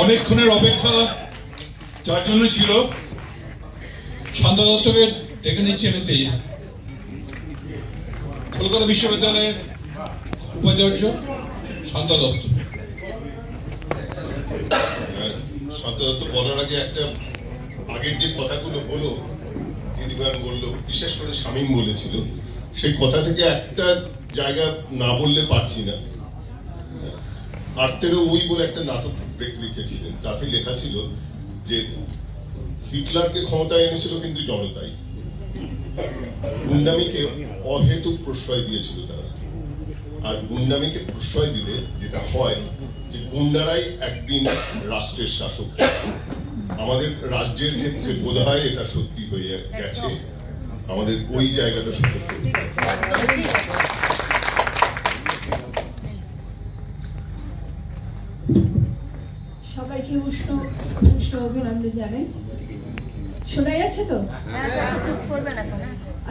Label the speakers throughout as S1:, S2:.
S1: অনেকক্ষণের অপেক্ষা যার জন্য ছিল শান্তা দত্তকে ডেকে নিচ্ছি আমি স্টেজে। কলকাতা বিশ্ববিদ্যালয়ের উপাচার্য শান্তা দত্ত।
S2: শান্তা দত্ত বলার আগে একটা আগের যে কথাগুলো হলো দিদিবান বললো, বিশেষ করে শামীম বলেছিল, সেই কথা থেকে একটা জায়গা না বললে পারছি না। আর্তেরও ওই বলে একটা নাটক লিখেছিলেন, তাতে লেখা ছিল যে হিটলারকে ক্ষমতায় এনেছিল কিন্তু জনতাই, গুন্ডামিকে অহেতুক প্রশ্রয় দিয়েছিল তারা। আর গুন্ডামিকে প্রশ্রয় দিলে যেটা হয় যে গুন্ডারাই একদিন রাষ্ট্রের শাসক। আমাদের রাজ্যের ক্ষেত্রে বোধ হয় এটা সত্যি হয়ে গেছে, আমাদের ওই জায়গাটা সত্য।
S3: সবাইকে উষ্ণ অভিনন্দন জানাই। শোনা যাচ্ছে তো?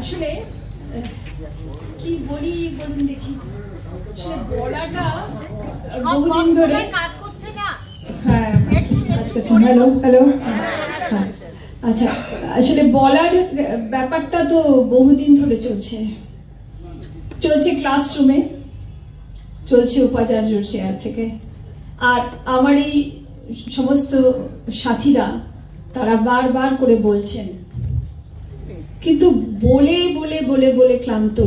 S3: আসলে কি বলি বলুন দেখি, সে বলাটা বহুদিন ধরে কাজ করছে না। হ্যাঁ, হ্যালো হ্যালো। আচ্ছা, আসলে বলার ব্যাপারটা তো বহুদিন ধরে চলছে ক্লাসরুমে, চলছে উপাচার্যর চেয়ার থেকে। আর আমার এই সমস্ত সাথীরা তারা বারবার করে বলছেন, কিন্তু বলে বলে বলে বলে ক্লান্ত।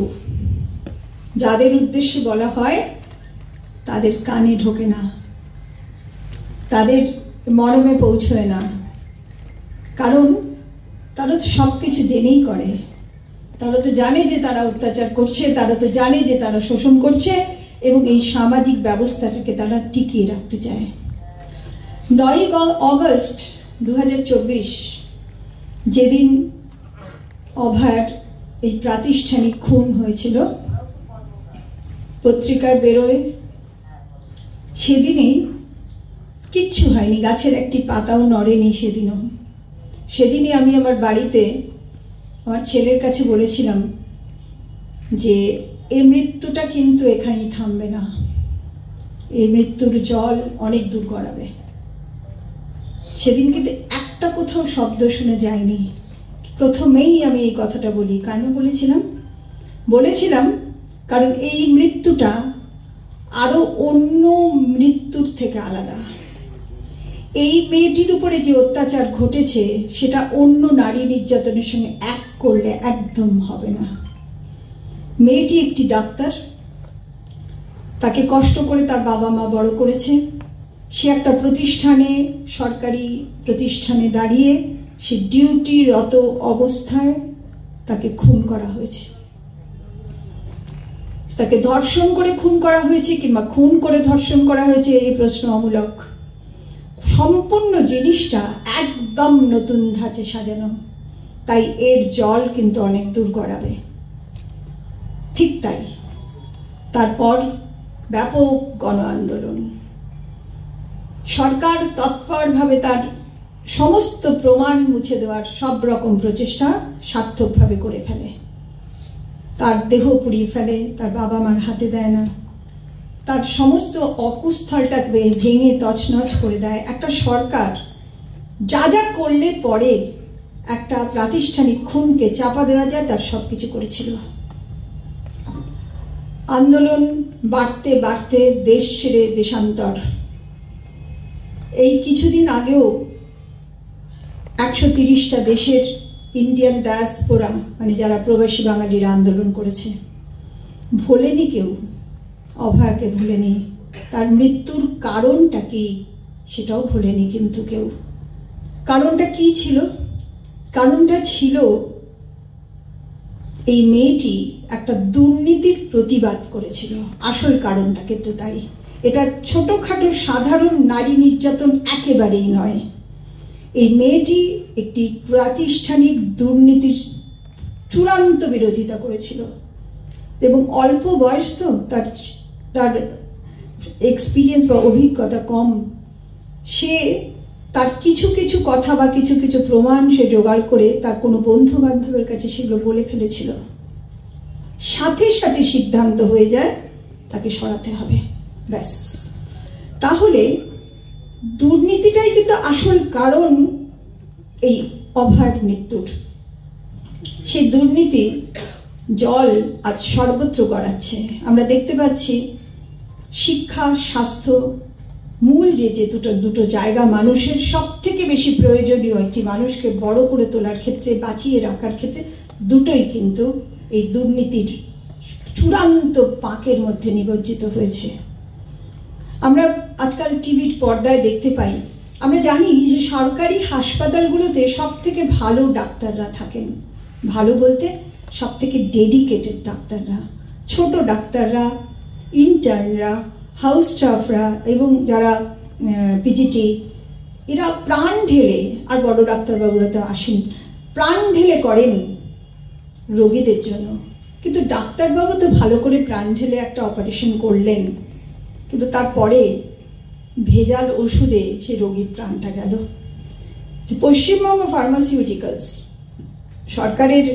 S3: যাদের উদ্দেশ্যে বলা হয় তাদের কানে ঢোকে না, তাদের মর্মে পৌঁছয় না, কারণ তারা তো সব কিছু জেনেই করে। তারা তো জানে যে তারা অত্যাচার করছে, তারা তো জানে যে তারা শোষণ করছে, এবং এই সামাজিক ব্যবস্থাটাকে তারা টিকিয়ে রাখতে চায়। 9 অগস্ট 2024 যেদিন অভয়ার এই প্রাতিষ্ঠানিক খুন হয়েছিল, পত্রিকায় বেরোয়, সেদিনই কিচ্ছু হয়নি, গাছের একটি পাতাও নড়েনি। সেদিনই আমি আমার বাড়িতে আমার ছেলের কাছে বলেছিলাম যে এই মৃত্যুটা কিন্তু এখানেই থামবে না, এই মৃত্যুর জল অনেক দূর গড়াবে। সেদিন কিন্তু একটা কোথাও শব্দ শুনে যায়নি। প্রথমেই আমি এই কথাটা বলি, কেন বলেছিলাম কারণ এই মৃত্যুটা আরো অন্য মৃত্যুর থেকে আলাদা। এই মেয়েটির উপরে যে অত্যাচার ঘটেছে সেটা অন্য নারী নির্যাতনের সঙ্গে এক করলে একদম হবে না। মেয়েটি একটি ডাক্তার, তাকে কষ্ট করে তার বাবা মা বড় করেছে। সে একটা প্রতিষ্ঠানে, সরকারি প্রতিষ্ঠানে দাঁড়িয়ে সে ডিউটিরত অবস্থায় তাকে খুন করা হয়েছে। তাকে ধর্ষণ করে খুন করা হয়েছে কিংবা খুন করে ধর্ষণ করা হয়েছে, এই প্রশ্ন অমূলক। সম্পূর্ণ জিনিসটা একদম নতুন ধাঁচে সাজানো, তাই এর জল কিন্তু অনেক দূর গড়াবে। ঠিক তাই, তারপর ব্যাপক গণ আন্দোলন। সরকার তৎপরভাবে তার সমস্ত প্রমাণ মুছে দেওয়ার সব রকম প্রচেষ্টা সার্থকভাবে করে ফেলে। তার দেহ পুড়িয়ে ফেলে, তার বাবা মার হাতে দেয় না, তার সমস্ত অকুস্থলটাকে ভেঙে তছনছ করে দেয়। একটা সরকার যা যা করলে পরে একটা প্রাতিষ্ঠানিক খুনকে চাপা দেওয়া যায় তার সব কিছু করেছিল। আন্দোলন বাড়তে বাড়তে দেশ ছেড়ে দেশান্তর। এই কিছুদিন আগেও 130টা দেশের ইন্ডিয়ান ডায়াসপোরা, মানে যারা প্রবাসী বাঙালিরা আন্দোলন করেছে। ভোলেনি কেউ, অভয়াকে ভোলেনি, তার মৃত্যুর কারণটা কি সেটাও ভোলেনি কিন্তু কেউ। কারণটা কি ছিল? কারণটা ছিল এই মেয়েটি একটা দুর্নীতির প্রতিবাদ করেছিল। আসল কারণটা কিন্তু তাই। এটা ছোটখাটো সাধারণ নারী নির্যাতন একেবারেই নয়। এই মেয়েটি একটি প্রাতিষ্ঠানিক দুর্নীতির চূড়ান্ত বিরোধিতা করেছিল, এবং অল্প বয়স তো, তার এক্সপিরিয়েন্স বা অভিজ্ঞতা কম। সে তার কিছু কিছু কথা বা কিছু কিছু প্রমাণ সে জোগাড় করে তার কোনো বন্ধু বান্ধবের কাছে সেগুলো বলে ফেলেছিল। সাথে সাথে সিদ্ধান্ত হয়ে যায় তাকে সরাতে হবে, ব্যাস। তাহলে দুর্নীতি দুর্নীতিটাই কিন্তু আসল কারণ এই অভয়ের মৃত্যুর। সেই দুর্নীতি জল আজ সর্বত্র গড়াচ্ছে। আমরা দেখতে পাচ্ছি শিক্ষা, স্বাস্থ্য, মূল যে দুটো জায়গা মানুষের সব থেকে বেশি প্রয়োজনীয়, একটি মানুষকে বড় করে তোলার ক্ষেত্রে, বাঁচিয়ে রাখার ক্ষেত্রে, দুটোই কিন্তু এই দুর্নীতির চূড়ান্ত পাকের মধ্যে নিমজ্জিত হয়েছে। আমরা আজকাল টিভির পর্দায় দেখতে পাই, আমরা জানি যে সরকারি হাসপাতালগুলোতে সব থেকে ভালো ডাক্তাররা থাকেন। ভালো বলতে সব থেকে ডেডিকেটেড ডাক্তাররা, ছোট ডাক্তাররা, ইন্টার্নরা, হাউস স্টাফরা এবং যারা পিজিটি, এরা প্রাণ ঢেলে, আর বড় ডাক্তারবাবুরা তো আসেন, প্রাণ ঢেলে করেন রোগীদের জন্য। কিন্তু ডাক্তারবাবু তো ভালো করে প্রাণ ঢেলে একটা অপারেশন করলেন, কিন্তু তারপরে ভেজাল ওষুধে সে রোগীর প্রাণটা গেল। পশ্চিমবঙ্গ ফার্মাসিউটিক্যালস সরকারের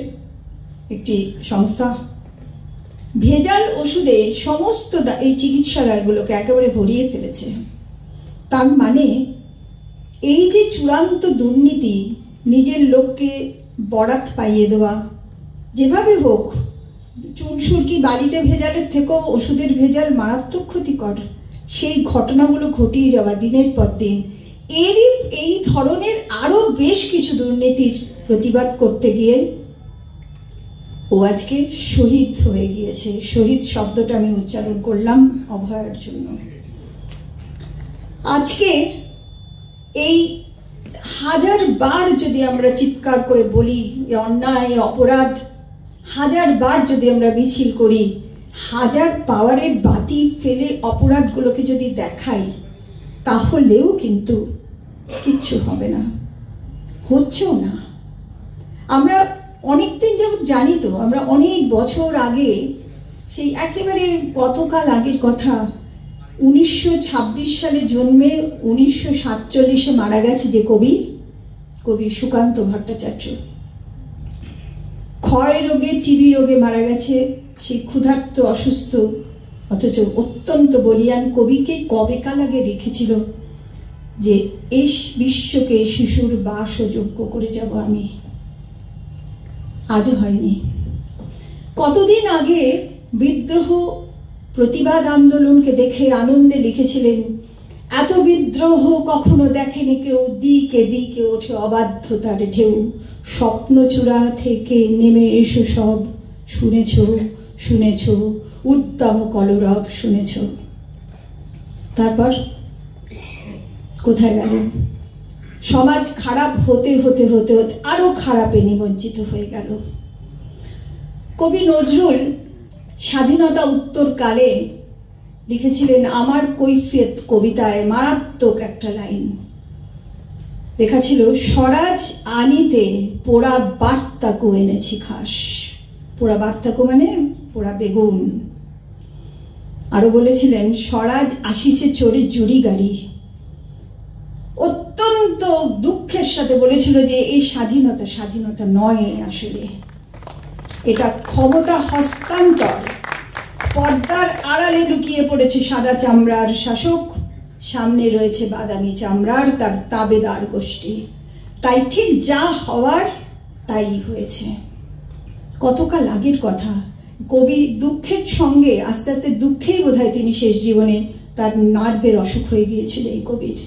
S3: একটি সংস্থা, ভেজাল ওষুধে সমস্ত এই চিকিৎসালয়গুলোকে একেবারে ভরিয়ে ফেলেছে। তার মানে এই যে চূড়ান্ত দুর্নীতি, নিজের লোককে বরাত পাইয়ে দেওয়া, যেভাবে হোক, চুনসুরকি বালিতে ভেজালের থেকেও ওষুধের ভেজাল মারাত্মক ক্ষতিকর, সেই ঘটনাগুলো ঘটিয়ে যাওয়া দিনের পর দিন, এই ধরনের আরো বেশ কিছু দুর্নীতির প্রতিবাদ করতে গিয়ে ও আজকে শহীদ হয়ে গিয়েছে। শহীদ শব্দটা আমি উচ্চারণ করলাম অভয়ের জন্য। আজকে এই হাজার বার যদি আমরা চিৎকার করে বলি অন্যায়, অপরাধ, হাজার বার যদি আমরা মিছিল করি, হাজার পাওয়ারের বাতি ফেলে অপরাধগুলোকে যদি দেখাই, তাহলেও কিন্তু কিচ্ছু হবে না, হচ্ছেও না। আমরা অনেকদিন যাবত জানি তো, আমরা অনেক বছর আগে, সেই একেবারে কতকাল আগের কথা, 1926 সালে জন্মে 1947 মারা গেছে যে কবি সুকান্ত ভট্টাচার্য, ক্ষয় রোগে, টিবি রোগে মারা গেছে। সেই ক্ষুধার্ত, অসুস্থ, অথচ অত্যন্ত বলিয়ান কবিকে কবেকাল আগে রেখেছিল যে এই বিশ্বকে শিশুর বাসযোগ্য করে যাব আমি। আজও হয়নি। কতদিন আগে বিদ্রোহ, প্রতিবাদ আন্দোলনকে দেখে আনন্দে লিখেছিলেন, এত বিদ্রোহ কখনো দেখেনি কেউ, দিকে দিকে ওঠে অবাধ্যতার ঢেউ, স্বপ্নচূড়া থেকে নেমে এসো সব, শুনেছ শুনেছ উদ্দাম কলরব শুনেছ। তারপর কোথায় গেল? সমাজ খারাপ হতে হতে হতে হতে আরো খারাপে নিমজ্জিত হয়ে গেল। কবি নজরুল স্বাধীনতা উত্তরকালে লিখেছিলেন আমার কৈফিয়ত কবিতায় মারাত্মক একটা লাইন লেখা ছিল, স্বরাজ আনিতে পোড়া বার্তাকু এনেছি খাস। পোড়া বার্তাকু মানে পোড়া বেগুন। আরো বলেছিলেন, স্বরাজ আসিছে চড়ে জুড়ি গাড়ি। অত্যন্ত দুঃখের সাথে বলেছিল যে এই স্বাধীনতা নয়, আসলে এটা ক্ষমতা হস্তান্তর। পর্দার আড়ালে লুকিয়ে পড়েছে সাদা চামড়ার শাসক, সামনে রয়েছে বাদামি চামড়ার তার তাবেদার গোষ্ঠী। তাই ঠিক যা হওয়ার তাই হয়েছে। কতকাল আগের কথা। কবি দুঃখের সঙ্গে আস্তে আস্তে দুঃখেই বোধহয় তিনি শেষ জীবনে তার নার্ভের অসুখ হয়ে গিয়েছিল এই কবির।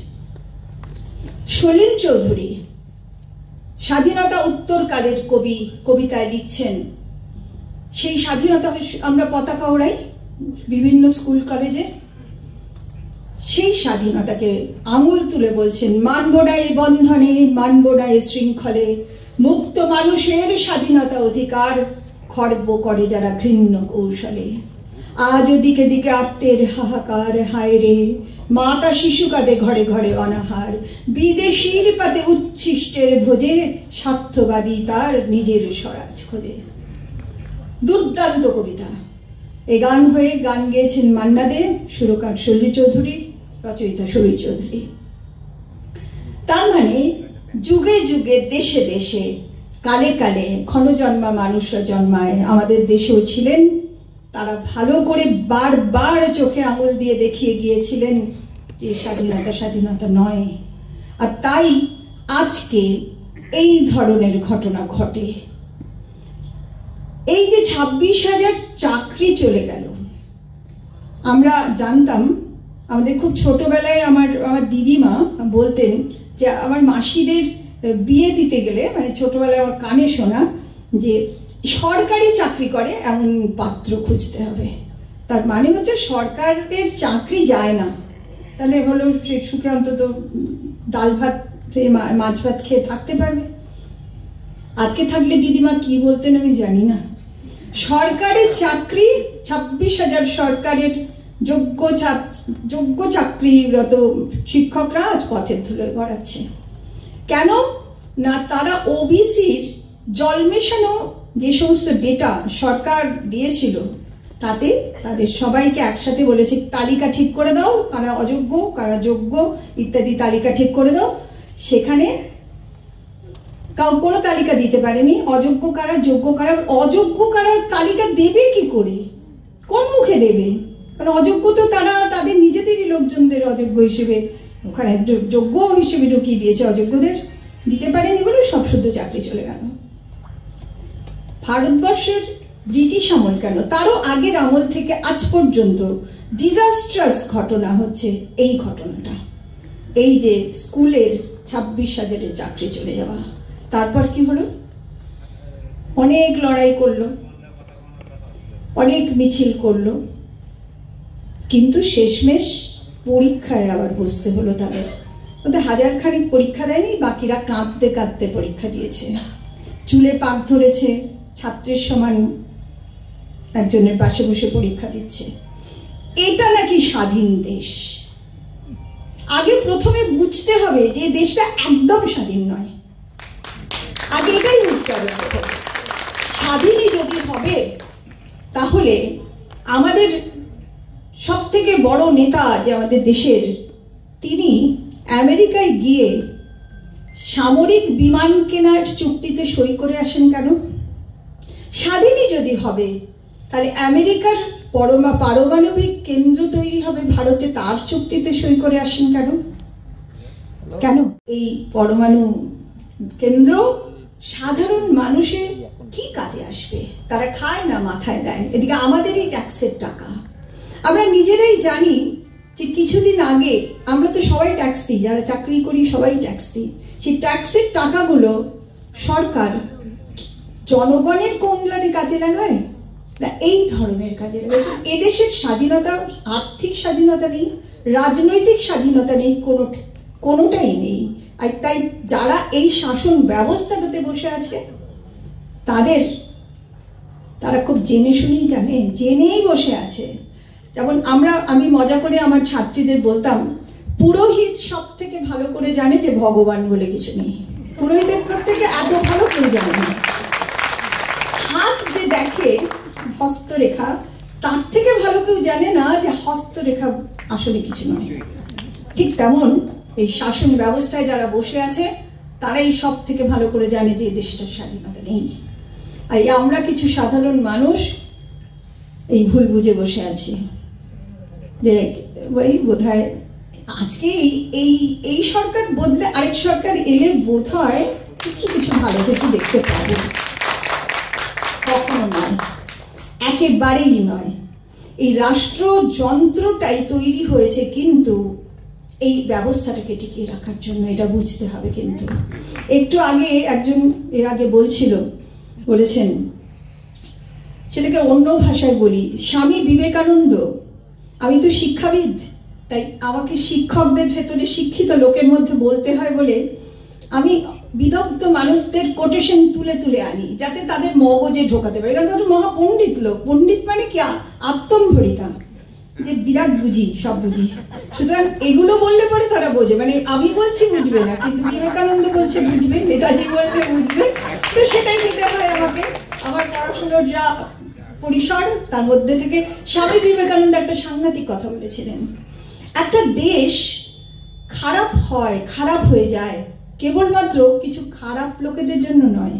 S3: সলিল চৌধুরী স্বাধীনতা উত্তরকালের কবি, কবিতায় লিখছেন, সেই স্বাধীনতা আমরা পতাকা ওড়াই বিভিন্ন স্কুল কলেজে, সেই স্বাধীনতাকে আঙুল তুলে বলছেন, মানব না এই বন্ধনে, মানব না এই শৃঙ্খলে, মুক্ত মানুষের স্বাধীনতা অধিকার খর্ব করে যারা ঘৃণ্য কৌশলে। আজ ওদিকে দিকে আর্তের হাহাকার, হায় রে মাতা শিশু কাঁদে ঘরে ঘরে অনাহার, বিদেশির পাতে উচ্ছিষ্টের ভোজে, স্বার্থবাদী তার নিজের স্বরাজ খোঁজে। দুর্দান্ত কবিতা। এই গান হয়ে গান গেয়েছেন মান্না দে, সুরকার সলিল চৌধুরী, রচয়িতা সলিল চৌধুরী। তার মানে যুগে যুগে, দেশে দেশে, কালে কালে ক্ষণজন্মা মানুষরা জন্মায়। আমাদের দেশেও ছিলেন, তারা ভালো করে বারবার চোখে আঙুল দিয়ে দেখিয়ে গিয়েছিলেন যে স্বাধীনতা নয়। আর তাই আজকে এই ধরনের ঘটনা ঘটে। এই যে 26,000 চাকরি চলে গেল, আমরা জানতাম, আমাদের খুব ছোটবেলায় আমার দিদিমা বলতেন যে আমার মাসিদের বিয়ে দিতে গেলে, মানে ছোটবেলায় আমার কানে শোনা, যে সরকারি চাকরি করে এমন পাত্র খুঁজতে হবে। তার মানে হচ্ছে সরকারের চাকরি যায় না, তাহলে হলো সে সুখে অন্তত ডাল ভাত মাছ ভাত খেয়ে থাকতে পারবে। আজকে থাকলে দিদিমা কি বলতেন আমি জানি না। সরকারি চাকরি 26,000 সরকারের যোগ্য চাকরিরত শিক্ষকরা আজ পথের ধুলোয় গড়াচ্ছে। কেন না, তারা ওবিসির জল মেশানো যে সমস্ত ডেটা সরকার দিয়েছিল তাতে তাদের সবাইকে একসাথে বলেছে তালিকা ঠিক করে দাও, কারা অযোগ্য কারা যোগ্য ইত্যাদি তালিকা ঠিক করে দাও। সেখানে কোনো তালিকা দিতে পারেনি, অযোগ্য কারা যোগ্য কারা। অযোগ্য কারা তালিকা দেবে কি করে, কোন মুখে দেবে? কারণ অযোগ্য তো তারা তাদের নিজেদেরই লোকজনদের অযোগ্য হিসেবে ওখানে যোগ্য হিসেবে ঢুকিয়ে দিয়েছে, অযোগ্যদের দিতে পারেনি বলে সব শুদ্ধ চাকরি চলে গেল। ভারতবর্ষের ব্রিটিশ আমল কেন, তারও আগের আমল থেকে আজ পর্যন্ত ডিজাস্ট্রাস ঘটনা হচ্ছে এই ঘটনাটা, এই যে স্কুলের 26,000 চাকরি চলে যাওয়া। তারপর কি হলো? অনেক লড়াই করলো, অনেক মিছিল করলো, কিন্তু শেষমেশ পরীক্ষায় আবার বসতে হলো তাদের। ওদের 1000 খানিক পরীক্ষা দেয়নি, বাকিরা কাঁদতে কাঁদতে পরীক্ষা দিয়েছে। চুলে পাক ধরেছে, ছাত্রের সমান একজনের পাশে বসে পরীক্ষা দিচ্ছে। এটা নাকি স্বাধীন দেশ? আগে প্রথমে বুঝতে হবে যে দেশটা একদম স্বাধীন নয়। আগে এটাই বুঝতে হবে। স্বাধীনই যদি হবে তাহলে আমাদের সব থেকে বড় নেতা যে আমাদের দেশের, তিনি আমেরিকায় গিয়ে সামরিক বিমান কেনার চুক্তিতে সই করে আসেন কেন? স্বাধীনই যদি হবে তাহলে আমেরিকার পারমাণবিক কেন্দ্র তৈরি হবে ভারতে, তার চুক্তিতে সই করে আসেন কেন? কেন এই পরমাণু কেন্দ্র সাধারণ মানুষের কি কাজে আসবে? তারা খায় না মাথায় দেয়, এদিকে আমাদেরই ট্যাক্সের টাকা। আমরা নিজেরাই জানি যে কিছুদিন আগে আমরা তো সবাই ট্যাক্স দিই, যারা চাকরি করি সবাই ট্যাক্স দিই। সেই ট্যাক্সের টাকাগুলো সরকার জনগণের কল্যাণে কাজে লাগায় না এই ধরনের কাজে লাগায়। এদেশের স্বাধীনতা, আর্থিক স্বাধীনতা নেই, রাজনৈতিক স্বাধীনতা নেই, কোনোটাই নেই। আর তাই যারা এই শাসন ব্যবস্থাটাতে বসে আছে তারা খুব জেনে শুনেই জানে, জেনেই বসে আছে। যেমন আমি মজা করে আমার ছাত্রীদের বলতাম, পুরোহিত সব থেকে ভালো করে জানে যে ভগবান বলে কিছু নেই। পুরোহিতের থেকে এত ভালো কেউ জানে না। হাত যে দেখে হস্তরেখা, তার থেকে ভালো কেউ জানে না যে হস্তরেখা আসলে কিছু নয়। ঠিক তেমন এই শাসন ব্যবস্থায় যারা বসে আছে তারাই সব থেকে ভালো করে জানে যে দেশটার স্বাধীনতা নেই। আর আমরা কিছু সাধারণ মানুষ এই ভুল বুঝে বসে আছি যে ওই বোধহয় আজকে এই সরকার বদলে আরেক সরকার এলে বোধহয় কিছু ভালো কিছু দেখতে পাবো। কখনো নয়, একেবারেই নয়। এই রাষ্ট্রযন্ত্রটাই তৈরি হয়েছে কিন্তু এই ব্যবস্থাটাকে টিকিয়ে রাখার জন্য, এটা বুঝতে হবে। কিন্তু একটু আগে একজন এর আগে বলেছেন, সেটাকে অন্য ভাষায় বলি, স্বামী বিবেকানন্দ, আমি তো শিক্ষাবিদ, তাই আমাকে শিক্ষকদের ভেতরে শিক্ষিত লোকের মধ্যে বলতে হয় বলে আমি বিদগ্ধ মানুষদের কোটেশন তুলে তুলে আনি যাতে তাদের মগজে ঢোকাতে পারে। কারণ তারা মহাপণ্ডিত লোক। পণ্ডিত মানে কি? আত্মম্ভরিতা, যে বিরাট বুঝি, সব বুঝি। সুতরাং এগুলো বললে পরে তারা বোঝে, মানে আমি বলছি বুঝবে না, কিন্তু বিবেকানন্দ বলছে বুঝবে, নেতাজি বললে বুঝবে। তো সেটাই নিতে হয় আমাকে। আমার পড়াশোনার যা পরিসর তার মধ্যে থেকে স্বামী বিবেকানন্দ একটা সাংঘাতিক কথা বলেছিলেন, একটা দেশ খারাপ হয়ে যায় কেবলমাত্র কিছু খারাপ লোকেদের জন্য নয়,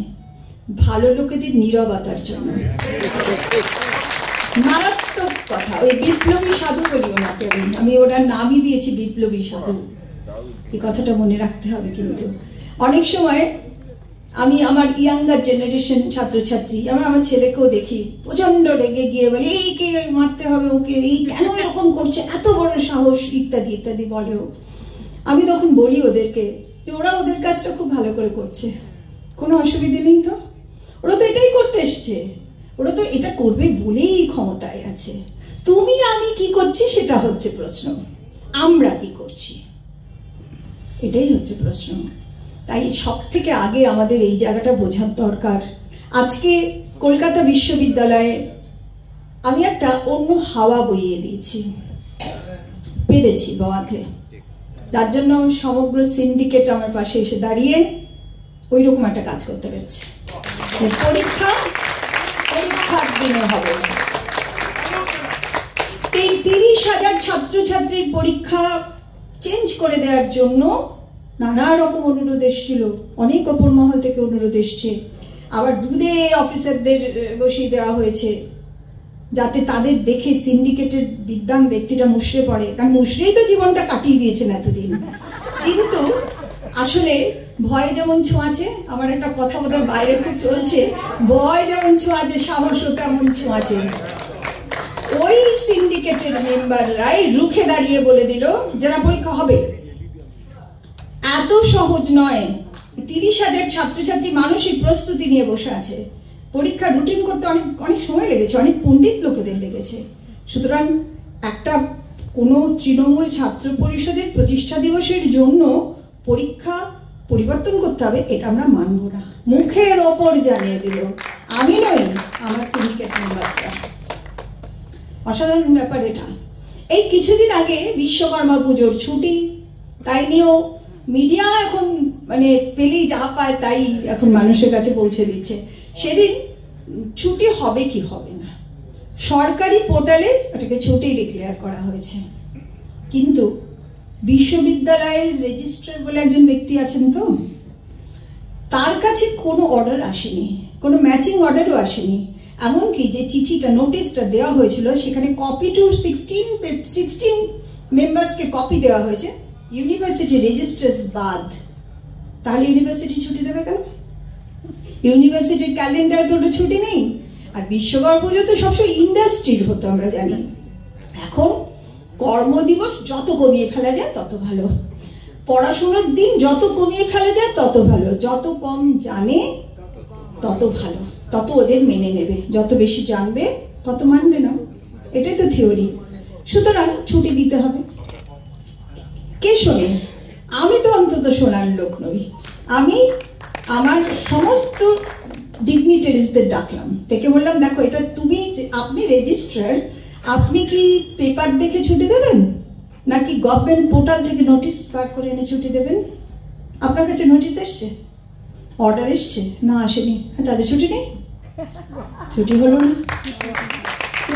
S3: ভালো লোকেদের নীরবতার জন্য। মারাত্মক কথা। ওই বিপ্লবী সাধু বলি ওনাকে, আমি ওনার নামই দিয়েছি বিপ্লবী সাধু। এই কথাটা মনে রাখতে হবে। কিন্তু অনেক সময় আমি আমার ইয়াঙ্গার জেনারেশন ছাত্রছাত্রী, আমার ছেলেকেও দেখি প্রচন্ড রেগে গিয়ে বলে এই কে মারতে হবে ওকে, এই কেন এরকম করছে, এত বড় সাহস, ইত্যাদি ইত্যাদি বলেও। আমি তখন বলি ওদেরকে যে ওরা ওদের কাজটা খুব ভালো করে করছে, কোনো অসুবিধে নেই তো, ওরা তো এটাই করতে এসছে, ওরা তো এটা করবে বলেই ক্ষমতায় আছে। তুমি আমি কি করছি সেটা হচ্ছে প্রশ্ন, আমরা কি করছি এটাই হচ্ছে প্রশ্ন। তাই সব থেকে আগে আমাদের এই জায়গাটা বোঝার দরকার। আজকে কলকাতা বিশ্ববিদ্যালয়ে আমি একটা অন্য হাওয়া বইয়ে দিয়েছি, পেরেছি বাওয়াতে, যার জন্য সমগ্র সিন্ডিকেট আমার পাশে এসে দাঁড়িয়ে ওই রকম একটা কাজ করতে পেরেছি। পরীক্ষার দিনে হবে 30,000 ছাত্রছাত্রীর পরীক্ষা চেঞ্জ করে দেওয়ার জন্য নানা রকম অনুরোধ এসেছিল, অনেক ওপর মহল থেকে অনুরোধ এসছে। আবার দুধে অফিসারদের বসিয়ে দেওয়া হয়েছে যাতে তাদের দেখে সিন্ডিকেটের বিদ্বান ব্যক্তিটা মুষড়ে পড়ে, কারণ মুষড়েই তো জীবনটা কাটিয়ে দিয়েছেন এতদিন। কিন্তু আসলে ভয় যেমন ছোঁয়াছে, আমার একটা কথা বোধহয় বাইরে খুব চলছে, ভয় যেমন ছোঁয়াছে সাহসও তেমন ছোঁয়াছে। ওই সিন্ডিকেটের মেম্বাররাই রুখে দাঁড়িয়ে বলে দিল যারা পরীক্ষা হবে, এত সহজ নয়। 30,000 ছাত্রছাত্রী মানসিক প্রস্তুতি নিয়ে বসে আছে, পরীক্ষা রুটিন করতে অনেক অনেক সময় লেগেছে, অনেক পণ্ডিত লোকেদের লেগেছে। সুতরাং একটা কোনো তৃণমূল ছাত্র পরিষদের প্রতিষ্ঠা দিবসের জন্য পরীক্ষা পরিবর্তন করতে হবে, এটা আমরা মানব না। মুখের ওপর জানিয়ে দিল, আমি নই, আমার সিন্ডিকেট মেম্বাররা। অসাধারণ ব্যাপার এটা। এই কিছুদিন আগে বিশ্বকর্মা পুজোর ছুটি, তাই নিয়েও মিডিয়া এখন মানে পেলেই যা পায় তাই এখন মানুষের কাছে পৌঁছে দিচ্ছে। সেদিন ছুটি হবে কি হবে না, সরকারি পোর্টালে ওটাকে ছুটি ডিক্লেয়ার করা হয়েছে, কিন্তু বিশ্ববিদ্যালয়ের রেজিস্ট্রার বলে একজন ব্যক্তি আছেন তো, তার কাছে কোনো অর্ডার আসেনি, কোনো ম্যাচিং অর্ডারও আসেনি। এমনকি যে চিঠিটা নোটিশটা দেওয়া হয়েছিল সেখানে কপি টু 16 মেম্বার্সকে কপি দেওয়া হয়েছে, ইউনিভার্সিটি রেজিস্ট্রার্স বাদ। তাহলে ইউনিভার্সিটি ছুটি দেবে কেন? ইউনিভার্সিটির ক্যালেন্ডার তো ছুটি নেই। আর বিশ্বকর্মা পুজো তো সবসময় ইন্ডাস্ট্রির হতো আমরা জানি। এখন কর্মদিবস যত কমিয়ে ফেলা যায় তত ভালো, পড়াশোনার দিন যত কমিয়ে ফেলা যায় তত ভালো, যত কম জানে তত ভালো, তত ওদের মেনে নেবে, যত বেশি জানবে তত মানবে না, এটাই তো থিওরি। সুতরাং ছুটি দিতে হবে। কে শোনে? আমি তো অন্তত শোনার লোক নই। আমি আমার সমস্ত ডিগনিটারিজদের ডাকলাম, ডেকে বললাম দেখো এটা আপনি রেজিস্ট্রার, আপনি কি পেপার দেখে ছুটি দেবেন নাকি গভর্নমেন্ট পোর্টাল থেকে নোটিশ বার করে এনে ছুটি দেবেন? আপনার কাছে নোটিশ এসছে, অর্ডার এসছে, না আসেনি, তাহলে ছুটি নেই, ছুটি হলো না।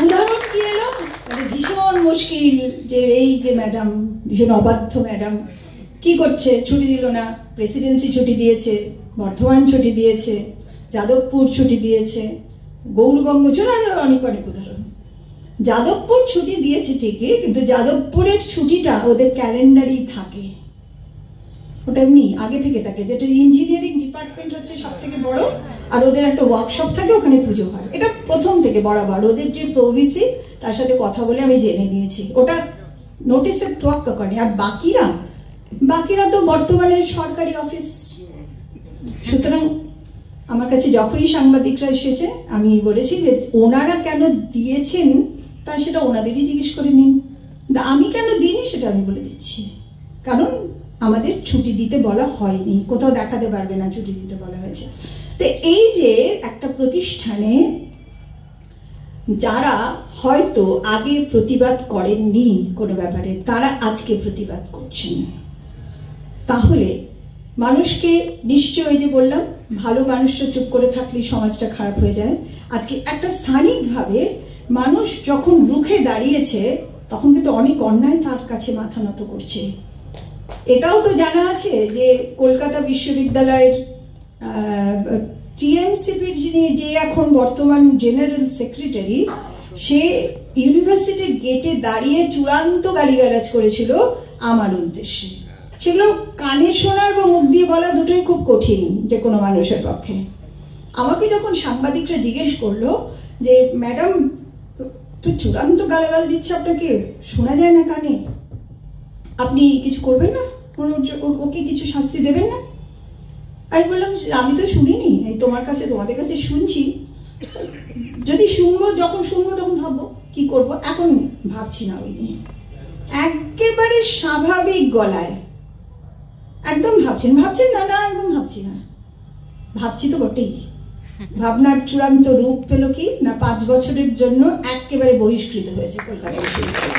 S3: উদাহরণ কি এলো, ভীষণ মুশকিল যে এই যে ম্যাডাম, ভীষণ অবাধ্য ম্যাডাম কি করছে, ছুটি দিল না। প্রেসিডেন্সি ছুটি দিয়েছে, বর্ধমান ছুটি দিয়েছে, যাদবপুর ছুটি দিয়েছে, গৌরবঙ্গ ছুটি, আর অনেক অনেক উদাহরণ। যাদবপুর ছুটি দিয়েছে ঠিকই, কিন্তু যাদবপুরের ছুটিটা ওদের ক্যালেন্ডারেই থাকে, ওটা এমনি আগে থেকে থাকে, যেটা ইঞ্জিনিয়ারিং ডিপার্টমেন্ট হচ্ছে সব থেকে বড়, আর ওদের একটা ওয়ার্কশপ থাকে, ওখানে পুজো হয়। এটা প্রথম থেকে বরাবর ওদের যে প্রভিসি তার সাথে কথা বলে আমি জেনে নিয়েছি, ওটা নোটিশের তোয়াক্কা করে। আর বাকিরা তো বর্তমানে সরকারি অফিস। সুতরাং আমার কাছে যখনই সাংবাদিকরা এসেছে আমি বলেছি যে ওনারা কেন দিয়েছেন তা সেটা ওনাদেরই জিজ্ঞেস করে নিন, আমি কেন দিইনি সেটা আমি বলে দিচ্ছি। কারণ আমাদের ছুটি দিতে বলা হয়নি, কোথাও দেখাতে পারবে না ছুটি দিতে বলা হয়েছে। তো এই যে একটা প্রতিষ্ঠানে যারা হয়তো আগে প্রতিবাদ করেননি কোনো ব্যাপারে, তারা আজকে প্রতিবাদ করছেন, তাহলে মানুষকে নিশ্চয়ই, যে বললাম ভালো মানুষরা চুপ করে থাকলে সমাজটা খারাপ হয়ে যায়। আজকে একটা স্থানিকভাবে মানুষ যখন রুখে দাঁড়িয়েছে তখন কিন্তু অনেক অন্যায় তার কাছে মাথা নত করছে। এটাও তো জানা আছে যে কলকাতা বিশ্ববিদ্যালয়ের টিএমসিপির যে এখন বর্তমান জেনারেল সেক্রেটারি, সে ইউনিভার্সিটির গেটে দাঁড়িয়ে চূড়ান্ত গালিগালাজ করেছিল আমার উদ্দেশ্যে। সেগুলো কানে শোনা এবং মুখ দিয়ে বলা দুটোই খুব কঠিন যে কোনো মানুষের পক্ষে। আমাকে যখন সাংবাদিকরা জিজ্ঞেস করলো যে ম্যাডাম তো চূড়ান্ত গালাগাল দিচ্ছে, আপনাকে শোনা যায় না কানে, আপনি কিছু করবেন না, ওকে কিছু শাস্তি দেবেন না? আমি বললাম আমি তো শুনিনি, এই তোমাদের কাছে শুনছি, যদি যখন শুনবো তখন ভাববো কি করব, এখন ভাবছি না ওই নিয়ে। একেবারে স্বাভাবিক গলায় একদম ভাবছেন না একদম ভাবছি না, ভাবছি তো বটেই। ভাবনার চূড়ান্ত রূপ পেল কি না 5 বছরের জন্য একেবারে বহিষ্কৃত হয়েছে কলকাতা বিশ্ববিদ্যালয়।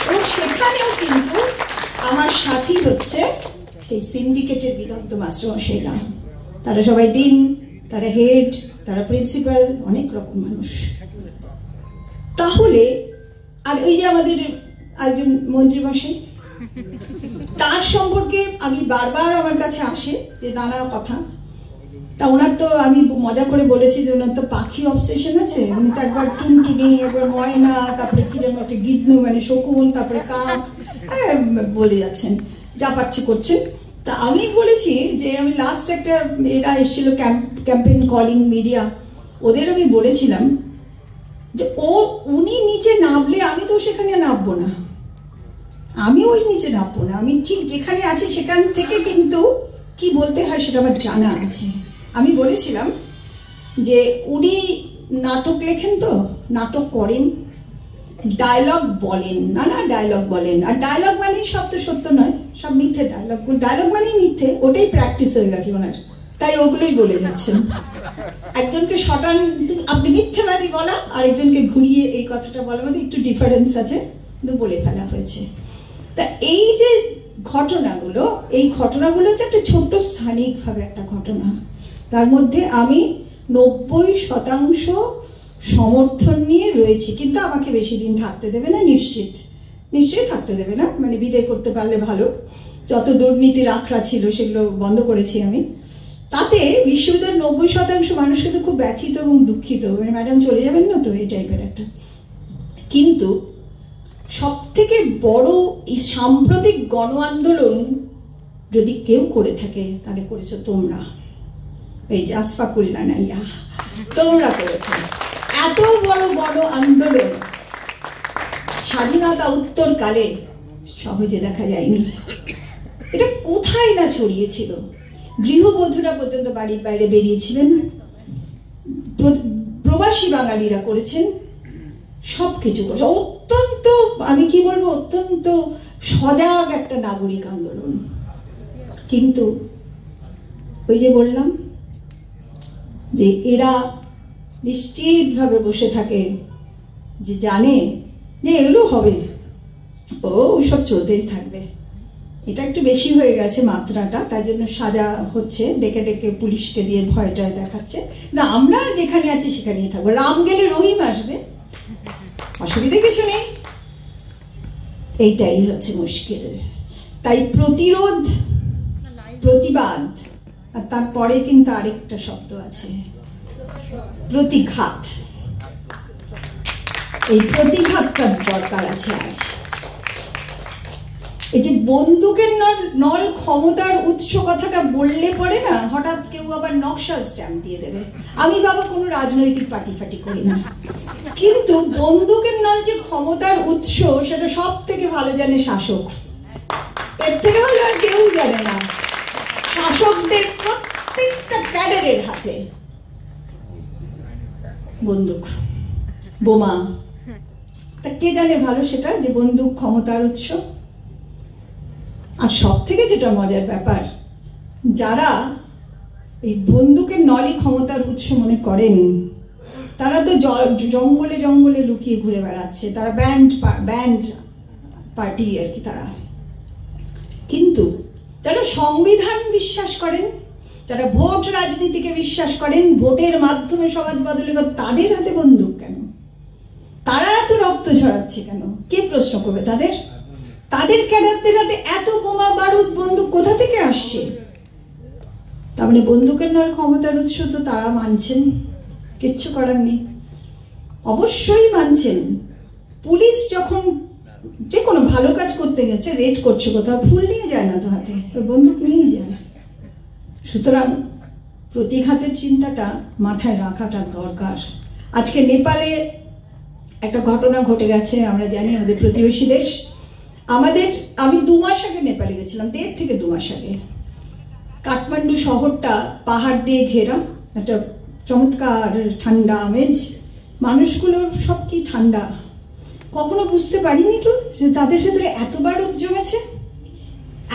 S3: এবং সেখানেও কিন্তু আমার সাথী হচ্ছে সেই সিন্ডিকেটের বিদগ্ধ মাস্টারমশাইরা, তারা সবাই ডিন, তারা হেড, তারা প্রিন্সিপাল, অনেক রকম মানুষ। তাহলে আর ওই যে আমাদের একজন মন্ত্রীমশাই, তার সম্পর্কে আমি বারবার আমার কাছে আসে যে নানা কথা, তা ওনার তো আমি মজা করে বলেছি যে ওনার তো পাখি অবসেশন আছে, উনি তো একবার টুনটুনি, একবার ময়না, তারপরে কি যেন একটা গিদ্নু মানে শকুন, তারপরে কাক বলে যাচ্ছেন, যা পারছে করছেন। তা আমি বলেছি যে আমি লাস্ট একটা এরা এসেছিল ক্যাম্পেইন কলিং মিডিয়া, ওদের আমি বলেছিলাম যে উনি নিচে নামলে আমি তো সেখানে নামবো না, আমি ওই নিচে নামবো না, আমি ঠিক যেখানে আছি সেখান থেকে কিন্তু কি বলতে হয় সেটা আমার জানা আছে। আমি বলেছিলাম যে উনি নাটক লেখেন, তো নাটক করেন, ডায়লগ বলেন, নানা ডায়লগ বলেন, আর ডায়লগ মানেই সব তো সত্য নয়, সব মিথ্যে ডায়লগ মানেই মিথ্যে, ওটাই প্র্যাকটিস হয়ে গেছে ওনার, তাই ওগুলোই বলে যাচ্ছেন। একজনকে শটান আপনি মিথ্যেবাদী বলা, আর একজনকে ঘুরিয়ে এই কথাটা বলার মধ্যে একটু ডিফারেন্স আছে, কিন্তু বলে ফেলা হয়েছে। তা এই যে ঘটনাগুলো, এই ঘটনাগুলো হচ্ছে একটা ছোট্ট স্থানিকভাবে একটা ঘটনা, তার মধ্যে আমি 90% সমর্থন নিয়ে রয়েছি, কিন্তু আমাকে বেশি দিন থাকতে দেবে না, নিশ্চয়ই থাকতে দেবে না, মানে বিদায় করতে পারলে ভালো। যত দুর্নীতির আখড়া ছিল সেগুলো বন্ধ করেছি আমি। তাতে বিশ্ববিদ্যালয়ের 90% মানুষ কিন্তু খুব ব্যথিত এবং দুঃখিত, মানে ম্যাডাম চলে যাবেন না তো, এই টাইপের একটা। কিন্তু সব থেকে বড় এই সাম্প্রতিক গণ আন্দোলন যদি কেউ করে থাকে তাহলে করেছো তোমরা, এই যে আসফাকুল্লা নাইয়া, তোমরা করেছো। এত বড় গণ আন্দোলন স্বাধীনতা উত্তরকালে সহজে দেখা যায়নি। এটা কোথায় না ছড়িয়েছিল, গৃহবধূরা পর্যন্ত বাড়ির বাইরে বেরিয়েছিলেন, প্রবাসী বাঙালিরা করেছেন, সবকিছু করেছে। অত্যন্ত আমি কি বলবো, অত্যন্ত সজাগ একটা নাগরিক আন্দোলন। কিন্তু ওই যে বললাম যে এরা নিশ্চিতভাবে বসে থাকে, যে জানে যে এগুলো হবে, ওইসব চলতেই থাকবে। এটা একটু বেশি হয়ে গেছে মাত্রাটা, তাই জন্য সাজা হচ্ছে, ডেকে ডেকে পুলিশকে দিয়ে ভয়টা দেখাচ্ছে। কিন্তু আমরা যেখানে আছি সেখানেই থাকবো, রাম গেলে রহিম আসবে, অসুবিধা কিছু নেই। এইটাই হচ্ছে মুশকিল। তাই প্রতিরোধ, প্রতিবাদ, আর তারপরে কিন্তু আরেকটা শব্দ আছে, প্রতিঘাত। এই প্রতিঘাতটা দরকার আছে আজ। এই যে বন্দুকের নল ক্ষমতার উৎস কথাটা বললে পরে না হঠাৎ কেউ আবার নকশাল স্ট্যাম্প দিয়ে দেবে। আমি বাবা কোনো রাজনৈতিক পার্টি করি না, কিন্তু বন্দুকের নল যে ক্ষমতার উৎস সেটা সব থেকে ভালো জানে শাসক, এর থেকে ভালো আর কেউ জানে না। শাসকদের প্রত্যেকটা ক্যাডারের হাতে বন্দুক, বোমা। তা কে জানে ভালো সেটা যে বন্দুক ক্ষমতার উৎস? আর সব থেকে যেটা মজার ব্যাপার, যারা এই বন্দুকের নলই ক্ষমতার উৎস মনে করেন তারা তো জঙ্গলে জঙ্গলে লুকিয়ে ঘুরে বেড়াচ্ছে, তারা ব্যান্ড পার্টি আর কি তারা। কিন্তু যারা সংবিধান বিশ্বাস করেন, যারা ভোট রাজনীতিকে বিশ্বাস করেন, ভোটের মাধ্যমে সমাজ বদলে, তাদের হাতে বন্দুক কেন? তারা এত রক্ত ঝরাচ্ছে কেন? কে প্রশ্ন করবে তাদের? তাদের ক্যাডারদের হাতে এত বোমা বারুদ বন্দুক কোথা থেকে আসছে? তার মানে বন্দুকের নল ক্ষমতার উৎস তো তারা মানছেন, কিচ্ছু করার নেই, অবশ্যই মানছেন। পুলিশ যখন যে কোনো ভালো কাজ করতে গেছে, রেড করছে, কোথাও ফুল নিয়ে যায় না তো হাতে, বন্দুক নিয়ে যায়। সুতরাং প্রতিঘাতের চিন্তাটা মাথায় রাখাটা দরকার। আজকে নেপালে একটা ঘটনা ঘটে গেছে, আমরা জানি, আমাদের প্রতিবেশী দেশ। আমি 2 মাস আগে নেপালে গেছিলাম, 1.5 থেকে 2 মাস আগে। কাঠমান্ডু শহরটা পাহাড় দিয়ে ঘেরা, একটা চমৎকার ঠান্ডা আমেজ, মানুষগুলোর সব কি ঠান্ডা। কখনো বুঝতে পারিনি তো যে তাদের ভেতরে এত বারুদ জমেছে,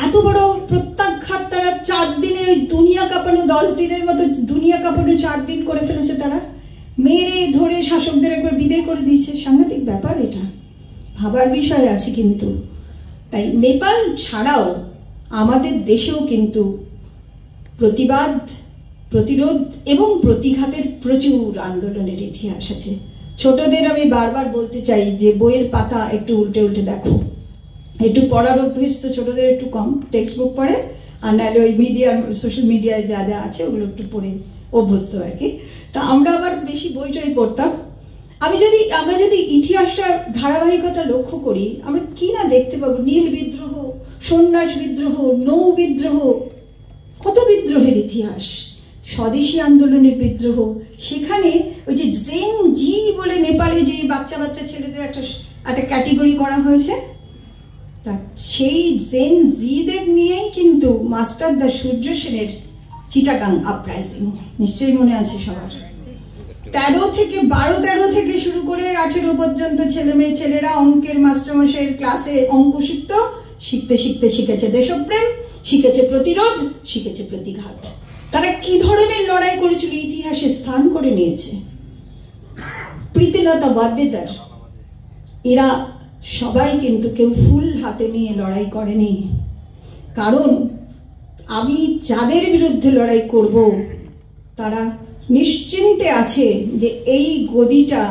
S3: এত বড় প্রত্যাঘাত। তারা 4 দিনে ওই দুনিয়া কাঁপানো, 10 দিনের মতো দুনিয়া কাঁপানো 4 দিন করে ফেলেছে। তারা মেরে ধরে শাসকদের একবার বিদায় করে দিয়েছে। সাংঘাতিক ব্যাপার এটা, ভাবার বিষয় আছে। কিন্তু তাই নেপাল ছাড়াও আমাদের দেশেও কিন্তু প্রতিবাদ, প্রতিরোধ এবং প্রতিঘাতের প্রচুর আন্দোলনের ইতিহাস আছে। ছোটদের আমি বারবার বলতে চাই যে বইয়ের পাতা একটু উল্টে উল্টে দেখো, একটু পড়ার অভ্যেস তো ছোটদের একটু কম, টেক্সট বুক পড়ে, আর নাহলে ওই মিডিয়া, সোশ্যাল মিডিয়ায় যা যা আছে ওগুলো একটু পড়ে অভ্যস্ত আর কি। তা আমরা আবার বেশি বই টই পড়তাম। আমরা যদি ইতিহাসটা ধারাবাহিকতা লক্ষ্য করি, আমরা কি না দেখতে পাবো। নীল বিদ্রোহ, সন্ন্যাস বিদ্রোহ, নৌ বিদ্রোহ, কত বিদ্রোহের ইতিহাস, স্বদেশী আন্দোলনের বিদ্রোহ। সেখানে ওই যে জেন জি বলে নেপালে যে বাচ্চা বাচ্চা ছেলেদের একটা ক্যাটেগরি করা হয়েছে, তা সেই জেন জিদের নিয়েই কিন্তু মাস্টারদা সূর্য সেনের চিটাগাং আপরাইজিং, নিশ্চয়ই মনে আছে সবার। 13 থেকে শুরু করে 18 পর্যন্ত ছেলেরা অঙ্কের মাস্টারমশাইয়ের ক্লাসে অঙ্ক শিখতে শিখেছে দেশপ্রেম, শিখেছে প্রতিরোধ, শিখেছে প্রতিঘাত। তারা কি ধরনের লড়াই করেছিল ইতিহাসে স্থান করে নিয়েছে। প্রীতিলতা ওয়াদ্দেদার, এরা সবাই কিন্তু কেউ ফুল হাতে নিয়ে লড়াই করেনি। কারণ আমি যাদের বিরুদ্ধে লড়াই করব তারা নিশ্চিন্তে আছে যে এই গদিটা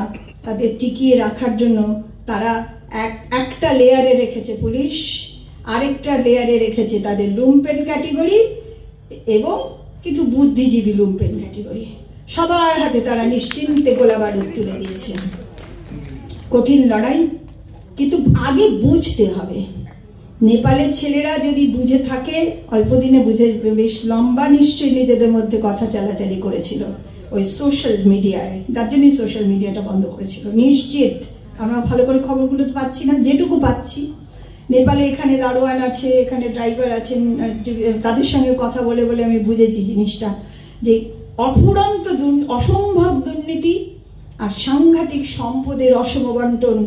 S3: তাদের টিকিয়ে রাখার জন্য তারা একটা লেয়ারে রেখেছে পুলিশ, আরেকটা লেয়ারে রেখেছে তাদের লুম্পেন ক্যাটেগরি এবং কিছু বুদ্ধিজীবী লুম্পেন ক্যাটেগরি। সবার হাতে তারা নিশ্চিন্তে গোলা বারুদ তুলে দিয়েছে। কঠিন লড়াই, কিন্তু আগে বুঝতে হবে। নেপালের ছেলেরা যদি বুঝে থাকে, অল্প দিনে বুঝে, বেশ লম্বা নিশ্চয়ই নিজেদের মধ্যে কথা চালাচালি করেছিল ওই সোশ্যাল মিডিয়ায়, তার জন্যই সোশ্যাল মিডিয়াটা বন্ধ করেছিল নিশ্চিত। আমরা ভালো করে খবরগুলো তো পাচ্ছি না, যেটুকু পাচ্ছি নেপালে এখানে দারোয়ান আছে, এখানে ড্রাইভার আছেন, তাদের সঙ্গে কথা বলে বলে আমি বুঝেছি জিনিসটা, যে অফুরন্ত অসম্ভব দুর্নীতি আর সাংঘাতিক সম্পদের অসম বন্টন,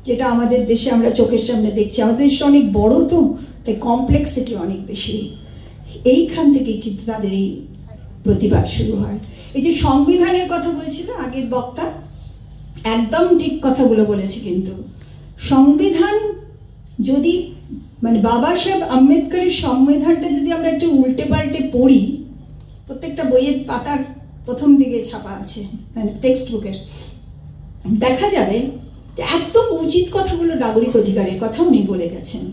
S3: যেটা আমাদের দেশে আমরা চোখের সামনে দেখছি। আমাদের দেশটা অনেক বড় তো, তাই কমপ্লেক্সিটি অনেক বেশি। এইখান থেকে কিন্তু তাদের এই প্রতিবাদ শুরু হয়। এই যে সংবিধানের কথা বলছিল আগের বক্তা, একদম ঠিক কথাগুলো বলেছে। কিন্তু সংবিধান যদি বাবা সাহেব আম্বেদকরের সংবিধানটা যদি আমরা একটু উল্টে পাল্টে পড়ি, প্রত্যেকটা বইয়ের পাতার প্রথম দিকে ছাপা আছে, টেক্সট বুকের, দেখা যাবে যে একদম উচিত কথাগুলো নাগরিক অধিকারের কথা উনি বলে গেছেন।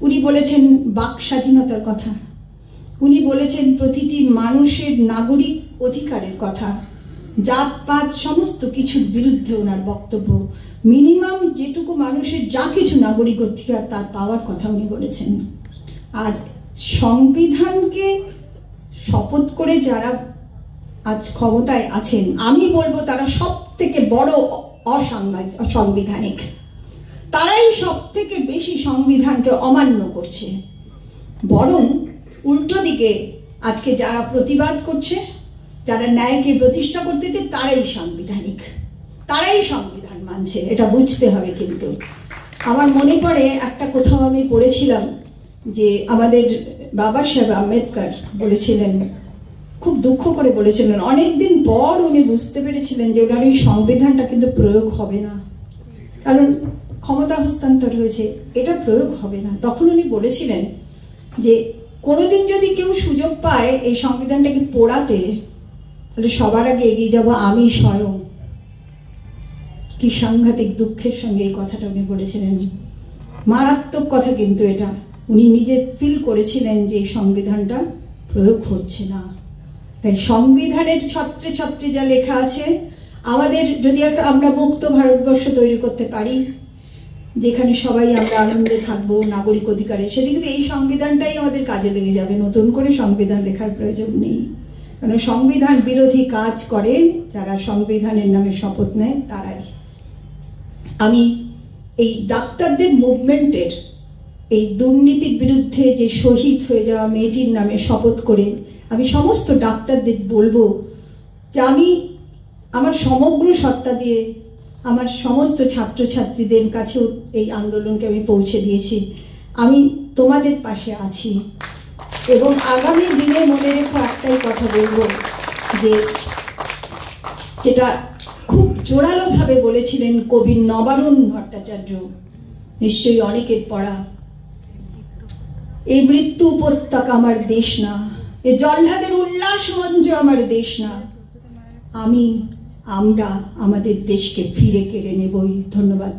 S3: উনি বলেছেন বাক স্বাধীনতার কথা, উনি বলেছেন প্রতিটি মানুষের নাগরিক অধিকারের কথা, জাতপাত সমস্ত কিছুর বিরুদ্ধে ওনার বক্তব্য। মিনিমাম যেটুকু মানুষের যা কিছু নাগরিক অধিকার তার পাওয়ার কথা উনি বলেছেন। আর সংবিধানকে শপথ করে যারা আজ ক্ষমতায় আছেন, আমি বলবো তারা সব থেকে বড় অসাংবিধানিক। তারাই সব থেকে বেশি সংবিধানকে অমান্য করছে। বরং উল্টো দিকে আজকে যারা প্রতিবাদ করছে, যারা ন্যায়কে প্রতিষ্ঠা করতেছে, তারাই সাংবিধানিক, তারাই সংবিধান মানছে। এটা বুঝতে হবে। কিন্তু আমার মনে পড়ে একটা কোথাও আমি পড়েছিলাম যে আমাদের বাবা সাহেব আম্বেদকর বলেছিলেন, খুব দুঃখ করে বলেছিলেন, অনেকদিন পর উনি বুঝতে পেরেছিলেন যে ওনার এই সংবিধানটা কিন্তু প্রয়োগ হবে না, কারণ ক্ষমতা হস্তান্তর হয়েছে, এটা প্রয়োগ হবে না। তখন উনি বলেছিলেন যে কোনোদিন যদি কেউ সুযোগ পায় এই সংবিধানটাকে পোড়াতে, তাহলে সবার আগে এগিয়ে যাব আমি স্বয়ং। কি সাংঘাতিক দুঃখের সঙ্গে এই কথাটা উনি বলেছিলেন। মারাত্মক কথা কিন্তু এটা। উনি নিজে ফিল করেছিলেন যে এই সংবিধানটা প্রয়োগ হচ্ছে না। তাই সংবিধানের ছত্রে ছত্রে যা লেখা আছে, আমাদের যদি আমরা মুক্ত ভারতবর্ষ তৈরি করতে পারি, যেখানে সবাই আমরা আনন্দে থাকবো নাগরিক অধিকারে, সেদিকে কিন্তু এই সংবিধানটাই আমাদের কাজে লেগে যাবে। নতুন করে সংবিধান লেখার প্রয়োজন নেই, কারণ সংবিধান বিরোধী কাজ করে যারা সংবিধানের নামে শপথ নেয় তারাই। আমি এই ডাক্তারদের মুভমেন্টের, এই দুর্নীতির বিরুদ্ধে যে শহীদ হয়ে যাওয়া মেয়েটির নামে শপথ করে আমি সমস্ত ডাক্তারদের বলবো যে আমি আমার সমগ্র সত্তা দিয়ে আমার সমস্ত ছাত্রছাত্রীদের কাছেও এই আন্দোলনকে আমি পৌঁছে দিয়েছি। আমি তোমাদের পাশে আছি এবং আগামী দিনে মনে রেখো একটাই কথা বলবো, যে যেটা খুব জোরালোভাবে বলেছিলেন কবি নবারুণ ভট্টাচার্য, নিশ্চয়ই অনেকের পড়া, এই মৃত্যু উপত্যকা আমার দেশ না, এ জল্লাদের উল্লাস মঞ্চ আমার দেশ না, আমরা আমাদের দেশকে ফিরে কেড়ে নেবই। ধন্যবাদ।